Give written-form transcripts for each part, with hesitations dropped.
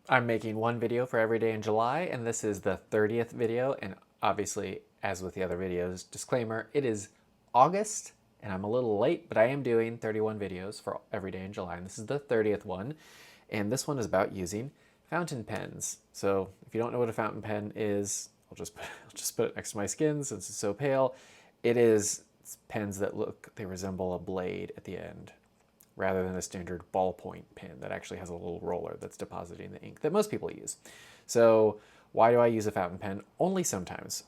I'm making one video for every day in July, and this is the 30th video. And obviously, as with the other videos, disclaimer, it is August, and I'm a little late, but I am doing 31 videos for every day in July, and this is the 30th one. And this one is about using fountain pens. So if you don't know what a fountain pen is, I'll just put it next to my skin since it's so pale. It is pens that they resemble a blade at the end, rather than a standard ballpoint pen that actually has a little roller that's depositing the ink that most people use. So why do I use a fountain pen? Only sometimes.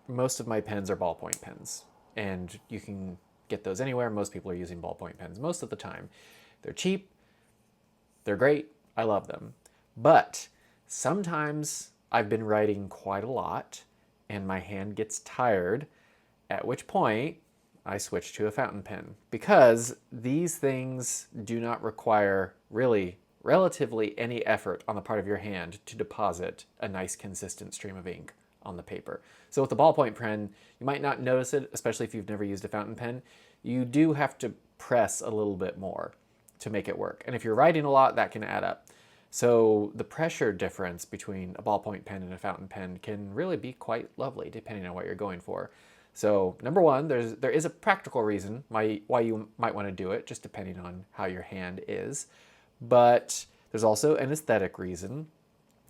Most of my pens are ballpoint pens, and you can get those anywhere. Most people are using ballpoint pens most of the time. They're cheap, they're great, I love them. But sometimes I've been writing quite a lot and my hand gets tired, at which point I switch to a fountain pen because these things do not require really relatively any effort on the part of your hand to deposit a nice consistent stream of ink on the paper. So with the ballpoint pen, you might not notice it, especially if you've never used a fountain pen. You do have to press a little bit more to make it work. And if you're writing a lot, that can add up. So the pressure difference between a ballpoint pen and a fountain pen can really be quite lovely depending on what you're going for. So number one, there is a practical reason why you might want to do it, just depending on how your hand is. But there's also an aesthetic reason.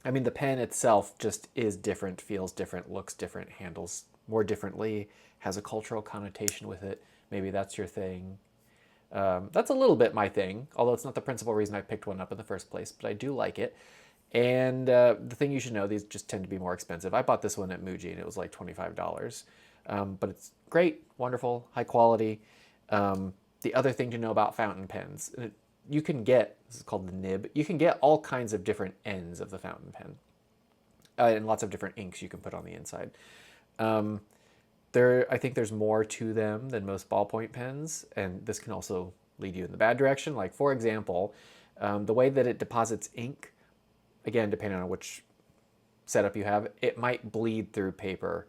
I mean, the pen itself just is different, feels different, looks different, handles more differently, has a cultural connotation with it. Maybe that's your thing. That's a little bit my thing, although it's not the principal reason I picked one up in the first place, but I do like it. And the thing you should know, these just tend to be more expensive. I bought this one at Muji and it was like $25. But it's great, wonderful, high quality. The other thing to know about fountain pens, you can get, this is called the nib, you can get all kinds of different ends of the fountain pen and lots of different inks you can put on the inside. Um, I think there's more to them than most ballpoint pens, and this can also lead you in the bad direction. Like, for example, the way that it deposits ink, again, depending on which setup you have, it might bleed through paper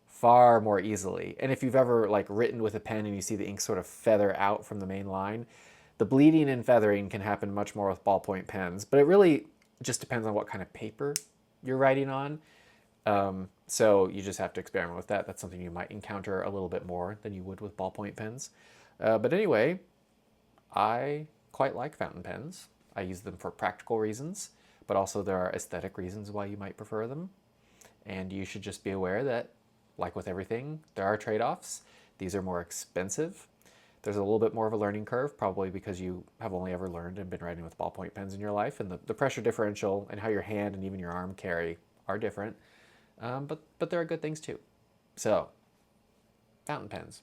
far more easily. And if you've ever like written with a pen and you see the ink sort of feather out from the main line, the bleeding and feathering can happen much more with ballpoint pens, but it really just depends on what kind of paper you're writing on. So you just have to experiment with that. That's something you might encounter a little bit more than you would with ballpoint pens. But anyway, I quite like fountain pens. I use them for practical reasons, but also there are aesthetic reasons why you might prefer them. And you should just be aware that, like with everything, there are trade-offs. These are more expensive. There's a little bit more of a learning curve, probably because you have only ever learned and been writing with ballpoint pens in your life, and the pressure differential and how your hand and even your arm carry are different. But there are good things too. So, fountain pens.